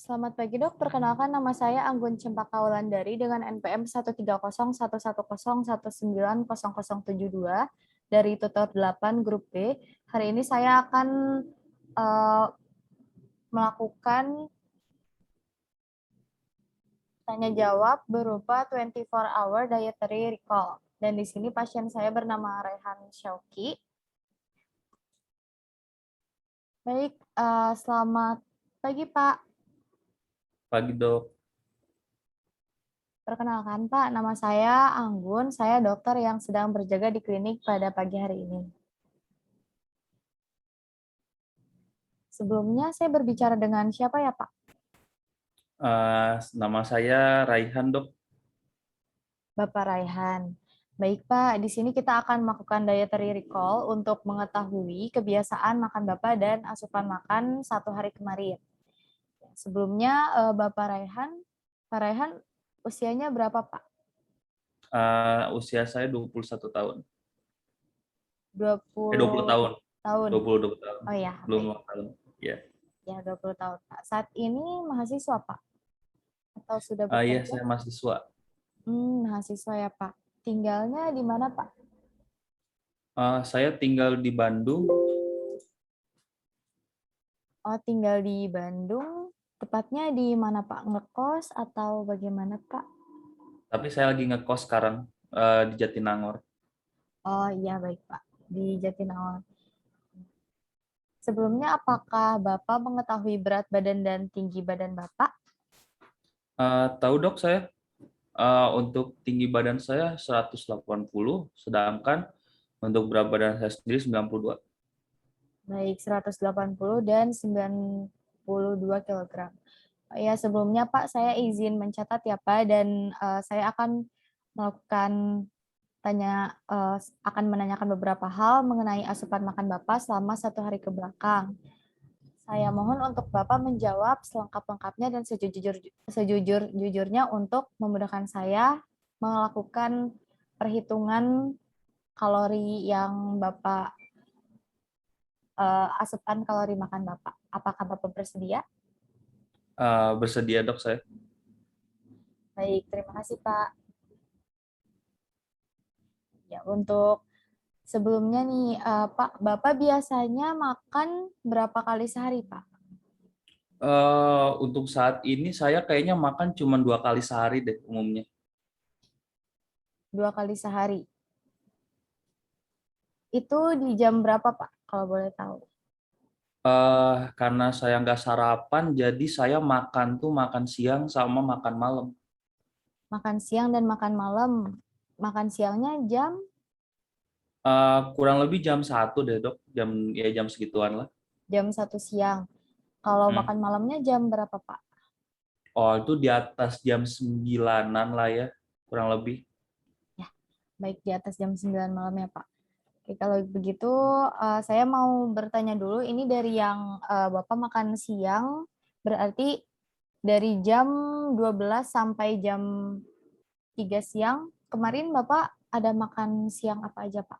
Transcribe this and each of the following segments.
Selamat pagi dok, perkenalkan nama saya Anggun Cempaka Wulandari dengan NPM 1301191900072 dari tutor 8 grup B. Hari ini saya akan eh, melakukan tanya jawab berupa 24-hour dietary recall. Dan di sini pasien saya bernama Rehan Syauki. Baik, selamat pagi Pak. Pagi dok. Perkenalkan Pak, nama saya Anggun, saya dokter yang sedang berjaga di klinik pada pagi hari ini. Sebelumnya saya berbicara dengan siapa ya Pak? Nama saya Raihan dok. Bapak Raihan. Baik Pak, di sini kita akan melakukan dietary recall untuk mengetahui kebiasaan makan Bapak dan asupan makan satu hari kemarin. Sebelumnya Bapak Raihan, Pak Raihan usianya berapa Pak? Usia saya 21 tahun. 20 20 tahun. tahun. 20 tahun. Oh ya, Belum baik. 2 tahun. Ya. Ya, 20 tahun Pak. Saat ini mahasiswa Pak? Atau sudah Iya, bekerja? saya mahasiswa. Mahasiswa ya Pak. Tinggalnya di mana Pak? Saya tinggal di Bandung. Oh, tinggal di Bandung. Tepatnya di mana Pak? Ngekos atau bagaimana Pak? Tapi saya lagi ngekos sekarang di Jatinangor. Oh iya baik Pak. Di Jatinangor. Sebelumnya apakah Bapak mengetahui berat badan dan tinggi badan Bapak? Tahu dok saya. Untuk tinggi badan saya 180, sedangkan untuk berat badan saya sendiri 92. Baik, 180 dan 92 kg. Ya, sebelumnya Pak, saya izin mencatat ya Pak, dan saya akan melakukan akan menanyakan beberapa hal mengenai asupan makan Bapak selama satu hari ke belakang. Saya mohon untuk Bapak menjawab selengkap-lengkapnya dan sejujur-jujurnya untuk memudahkan saya melakukan perhitungan kalori yang Bapak asupan kalori makan Bapak. Apakah Bapak bersedia? Bersedia dok saya. Baik, terima kasih Pak. Ya, untuk sebelumnya nih, Pak, Bapak biasanya makan berapa kali sehari, Pak? Untuk saat ini saya kayaknya makan cuma 2 kali sehari deh umumnya. 2 kali sehari. Itu di jam berapa, Pak? Kalau boleh tahu. Karena saya nggak sarapan, jadi saya makan tuh makan siang sama makan malam. Makan siang dan makan malam. Makan siangnya Kurang lebih jam 1 deh dok, jam segituan lah. jam 1 siang. Kalau Hmm. makan malamnya jam berapa, Pak? Oh itu di atas jam 9-an lah ya, kurang lebih. Ya, baik di atas jam 9 malam ya, Pak. Oke, kalau begitu saya mau bertanya dulu, ini dari yang Bapak makan siang, berarti dari jam 12 sampai jam 3 siang, kemarin Bapak ada makan siang apa aja, Pak?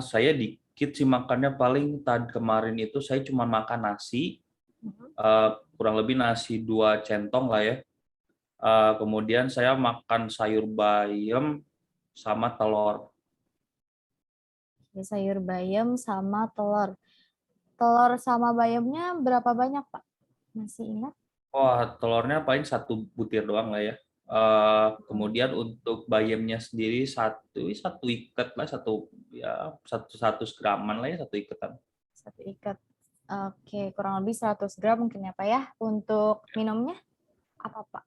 Saya dikit sih makannya, paling tadi kemarin itu saya cuma makan nasi, Mhm. kurang lebih nasi 2 centong lah ya. Kemudian saya makan sayur bayam sama telur. Ya, sayur bayam sama telur. Telur sama bayamnya berapa banyak, Pak? Masih ingat? Wah, telurnya paling 1 butir doang lah ya. Kemudian untuk bayamnya sendiri satu ikat lah, satu graman lah ya, satu ikatan. Satu ikat. Oke, kurang lebih 100 gram mungkin ya, Pak ya. Untuk minumnya apa, Pak?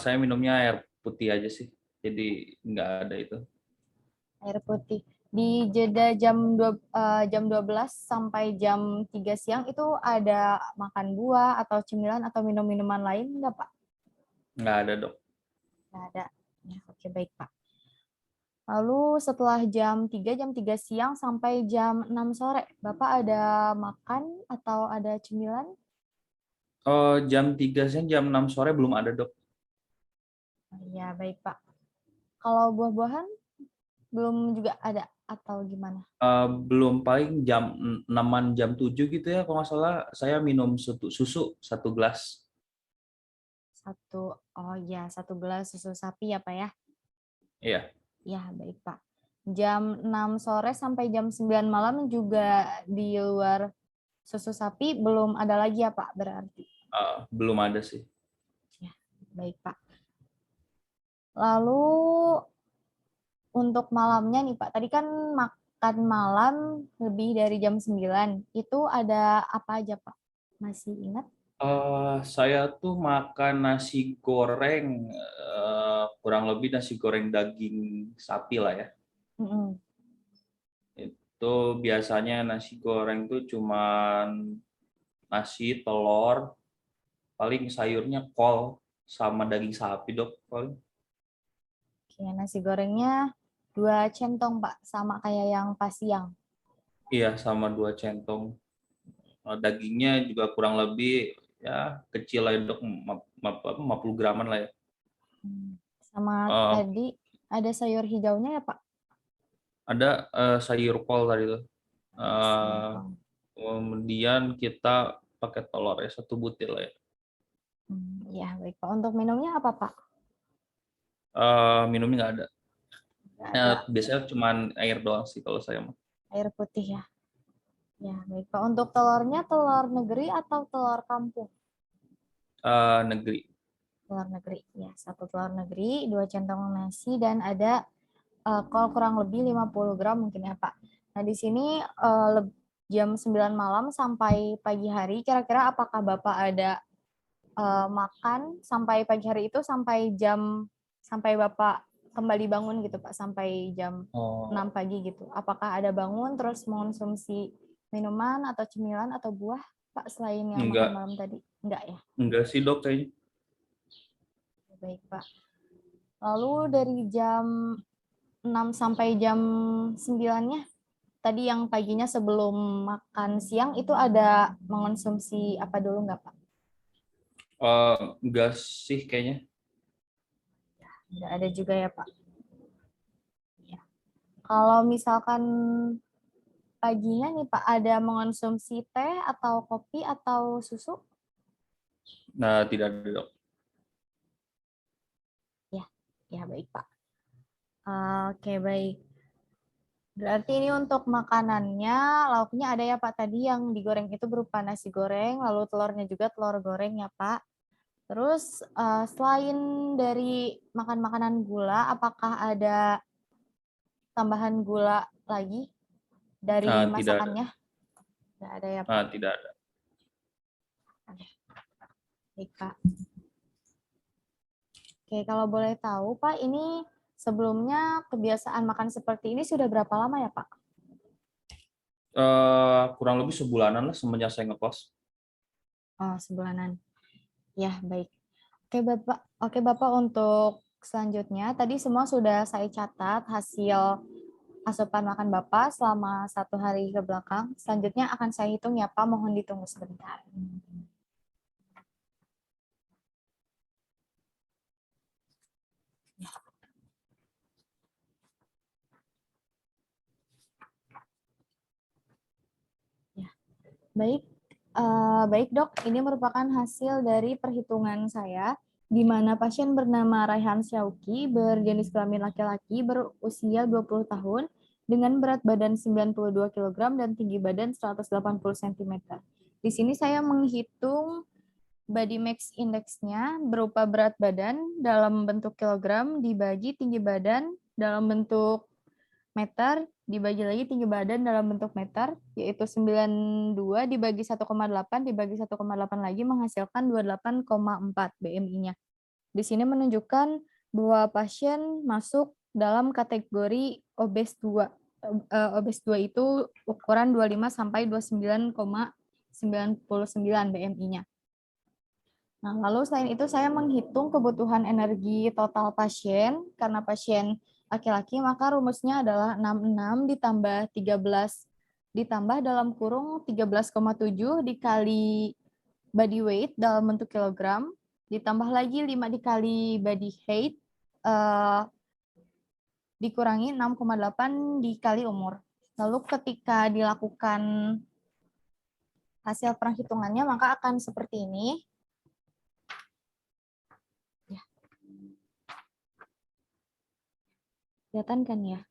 Saya minumnya air putih aja sih, jadi nggak ada itu. Air putih. Di jeda jam 12 sampai jam 3 siang itu ada makan buah atau cemilan atau minum-minuman lain enggak, Pak? Nggak ada dok. Nggak ada. Ya, oke baik, Pak. Lalu setelah jam 3 siang sampai jam 6 sore, Bapak ada makan atau ada cemilan? Jam 3 siang, jam 6 sore belum ada dok. Oh, iya, baik, Pak. Kalau buah-buahan belum juga ada atau gimana? Belum, paling jam 6-an jam 7 gitu ya kalau nggak salah saya minum susu 1 gelas. Oh ya, 1 gelas susu sapi ya Pak ya? Iya, Ya, baik Pak. Jam 6 sore sampai jam 9 malam juga di luar susu sapi belum ada lagi ya Pak berarti? belum ada sih. Ya, baik Pak. Lalu untuk malamnya nih Pak, tadi kan makan malam lebih dari jam 9. Itu ada apa aja Pak? Masih ingat? Saya tuh makan nasi goreng, kurang lebih nasi goreng daging sapi lah ya. Mm-mm. Itu biasanya nasi goreng tuh cuman nasi, telur, paling sayurnya kol sama daging sapi dok paling. Oke, nasi gorengnya 2 centong Pak, sama kayak yang pas siang. Iya, sama 2 centong. Dagingnya juga kurang lebih ya kecil lah dok, 50 graman lah ya. Sama Eh, tadi ada sayur hijaunya ya Pak? ada sayur kol tadi tuh. Sayur Eh, kol. Kemudian kita pakai telur ya 1 butir lah ya. Ya, baik Pak. Untuk minumnya apa Pak? Minumnya nggak ada. Nggak ada Biasanya cuman air doang sih kalau saya mah. air putih ya. Ya, baik Pak. Untuk telurnya telur negeri atau telur kampung? Negeri. Telur negeri. Ya, 1 telur negeri, 2 centong nasi, dan ada kol kurang lebih 50 gram mungkin ya Pak. Nah, di sini jam 9 malam sampai pagi hari, kira-kira apakah Bapak ada makan sampai pagi hari itu sampai Bapak kembali bangun gitu Pak, sampai jam 6 Oh, pagi gitu. Apakah ada bangun terus mengonsumsi minuman atau cemilan atau buah Pak selain yang makan enggak, malam tadi? Enggak ya? enggak sih dok kayaknya. Baik Pak. Lalu dari jam 6 sampai jam 9-nya, tadi yang paginya sebelum makan siang itu ada mengonsumsi apa dulu nggak Pak? Enggak sih kayaknya. Nggak ada juga ya Pak. Ya. Kalau misalkan paginya nih Pak, ada mengonsumsi teh atau kopi atau susu? Nah, tidak ada dok. Ya, ya baik Pak. Oke baik. Berarti ini untuk makanannya, lauknya ada ya Pak tadi yang digoreng itu berupa nasi goreng, lalu telurnya juga telur goreng ya Pak. Terus selain dari makan makanan gula, apakah ada tambahan gula lagi dari Tidak ada. masakannya? Nggak ada ya Pak. Tidak ada. Baik Pak. Oke, kalau boleh tahu Pak, ini sebelumnya kebiasaan makan seperti ini sudah berapa lama ya Pak? Kurang lebih sebulanan lah semenjak saya ngekos. Oh, sebulanan. Ya, baik. Oke Bapak, untuk selanjutnya tadi semua sudah saya catat hasil asupan makan Bapak selama 1 hari ke belakang. Selanjutnya akan saya hitung ya Pak, mohon ditunggu sebentar. Ya, baik. Baik dok, ini merupakan hasil dari perhitungan saya, di mana pasien bernama Raihan Syauki, berjenis kelamin laki-laki, berusia 20 tahun, dengan berat badan 92 kg dan tinggi badan 180 cm. Di sini saya menghitung body mass index-nya berupa berat badan dalam bentuk kilogram dibagi tinggi badan dalam bentuk meter, dibagi lagi tinggi badan dalam bentuk meter, yaitu 92 dibagi 1,8 dibagi 1,8 lagi menghasilkan 28,4 BMI-nya. Di sini menunjukkan bahwa pasien masuk dalam kategori obes 2. Obes 2 itu ukuran 25 sampai 29,99 BMI-nya. Nah, lalu selain itu saya menghitung kebutuhan energi total pasien. Karena pasien laki-laki, maka rumusnya adalah 66 ditambah 13 ditambah dalam kurung 13,7 dikali body weight dalam bentuk kilogram, ditambah lagi 5 dikali body height, dikurangi 6,8 dikali umur. Lalu ketika dilakukan hasil perhitungannya, maka akan seperti ini. Ya. Kelihatan kan ya?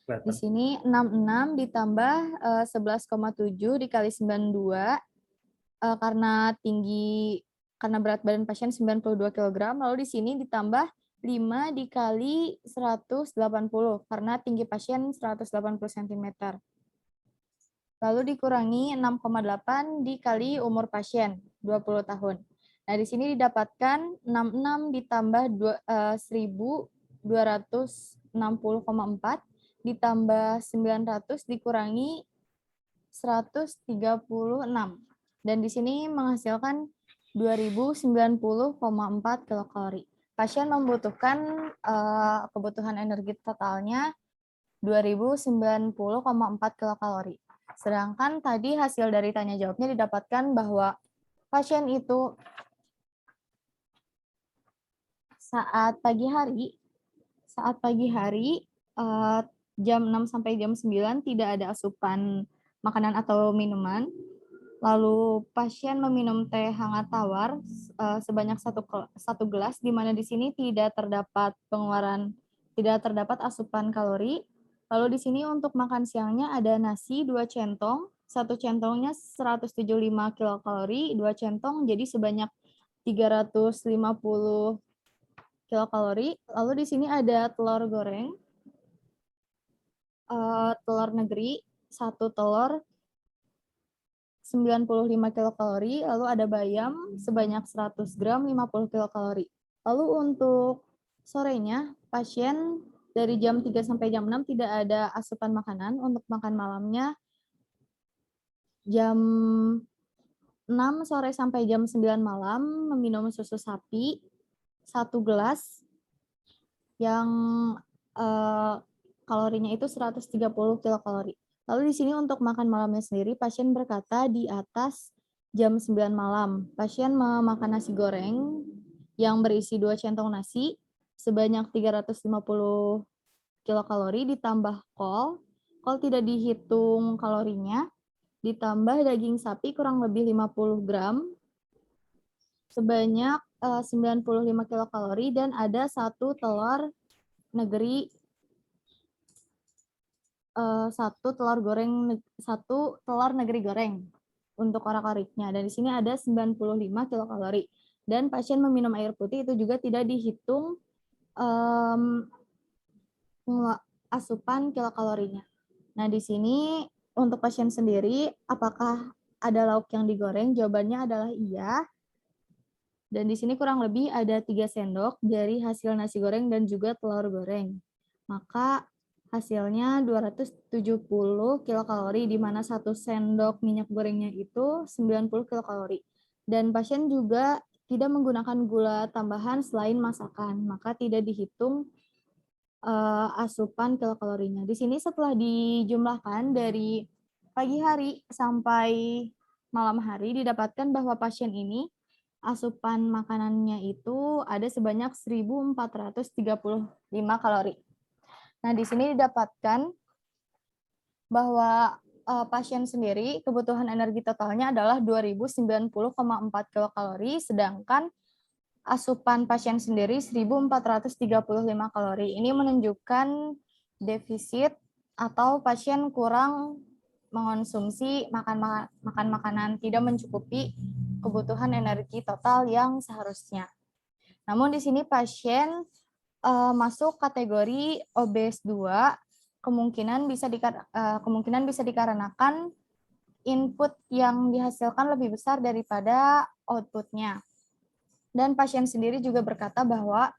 Di sini 66 ditambah 11,7 dikali 92 karena berat badan pasien 92 kg, lalu di sini ditambah 5 dikali 180 karena tinggi pasien 180 cm. Lalu dikurangi 6,8 dikali umur pasien 20 tahun. Nah, di sini didapatkan 66 ditambah 1260,4 ditambah 900 dikurangi 136. Dan di sini menghasilkan 2090,4 kilokalori. Pasien membutuhkan kebutuhan energi totalnya 2090,4 kilokalori. Sedangkan tadi hasil dari tanya jawabnya didapatkan bahwa pasien itu saat pagi hari jam 6 sampai jam 9 tidak ada asupan makanan atau minuman. Lalu pasien meminum teh hangat tawar sebanyak satu gelas, di mana di sini tidak terdapat asupan kalori. Lalu di sini untuk makan siangnya ada nasi 2 centong, 1 centongnya 175 kilokalori, 2 centong jadi sebanyak 350 kilokalori. Lalu di sini ada telur goreng, telur negeri, 1 telur 95 kilokalori, lalu ada bayam sebanyak 100 gram 50 kilokalori. Lalu untuk sorenya, pasien dari jam 3 sampai jam 6 tidak ada asupan makanan. Untuk makan malamnya jam 6 sore sampai jam 9 malam meminum susu sapi 1 gelas yang kalorinya itu 130 kilokalori. Lalu di sini untuk makan malamnya sendiri, pasien berkata di atas jam 9 malam. Pasien memakan nasi goreng yang berisi 2 centong nasi sebanyak 350 kilokalori ditambah kol. Kol tidak dihitung kalorinya. Ditambah daging sapi kurang lebih 50 gram sebanyak 95 kilokalori dan ada 1 telur negeri satu telur negeri goreng untuk korak-koriknya. Dan di sini ada 95 kilokalori. Dan pasien meminum air putih itu juga tidak dihitung asupan kilokalorinya. Nah, di sini untuk pasien sendiri, apakah ada lauk yang digoreng? Jawabannya adalah iya. Dan di sini kurang lebih ada 3 sendok dari hasil nasi goreng dan juga telur goreng. Maka hasilnya 270 kilokalori, di mana 1 sendok minyak gorengnya itu 90 kilokalori. Dan pasien juga tidak menggunakan gula tambahan selain masakan, maka tidak dihitung asupan kilokalorinya. Di sini setelah dijumlahkan dari pagi hari sampai malam hari, didapatkan bahwa pasien ini asupan makanannya itu ada sebanyak 1.435 kalori. Nah, di sini didapatkan bahwa pasien sendiri kebutuhan energi totalnya adalah 2090,4 kilokalori, sedangkan asupan pasien sendiri 1.435 kalori. Ini menunjukkan defisit atau pasien kurang mengonsumsi makanan tidak mencukupi kebutuhan energi total yang seharusnya. Namun di sini pasien masuk kategori obes 2, kemungkinan bisa dikarenakan input yang dihasilkan lebih besar daripada outputnya. Dan pasien sendiri juga berkata bahwa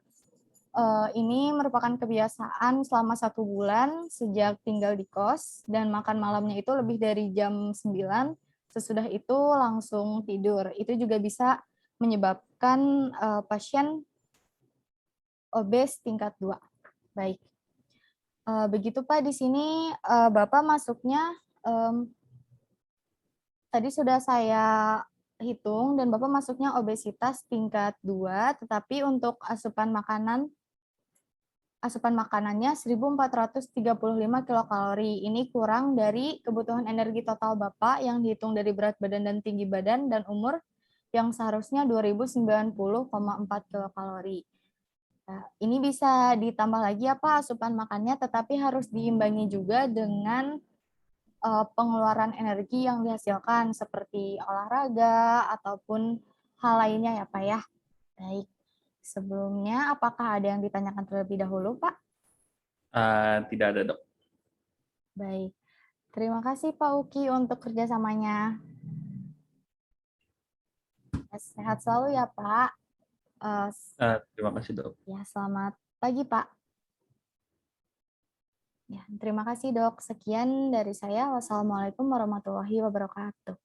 ini merupakan kebiasaan selama 1 bulan sejak tinggal di kos, dan makan malamnya itu lebih dari jam 9, sesudah itu langsung tidur. Itu juga bisa menyebabkan pasien obes tingkat 2. Baik. Begitu Pak, di sini Bapak masuknya tadi sudah saya hitung dan Bapak masuknya obesitas tingkat 2, tetapi untuk asupan makanan asupan makanannya 1.435 kilokalori. Ini kurang dari kebutuhan energi total Bapak yang dihitung dari berat badan dan tinggi badan dan umur yang seharusnya 2.090,4 kilokalori. Nah, ini bisa ditambah lagi ya Pak asupan makannya, tetapi harus diimbangi juga dengan pengeluaran energi yang dihasilkan seperti olahraga ataupun hal lainnya ya Pak ya. Baik, sebelumnya apakah ada yang ditanyakan terlebih dahulu Pak? Tidak ada, Dok. Baik, terima kasih Pak Uki untuk kerjasamanya. Sehat selalu ya Pak. Eh, Terima kasih, Dok. Ya, selamat pagi Pak. Ya, terima kasih Dok. Sekian dari saya. Wassalamualaikum warahmatullahi wabarakatuh.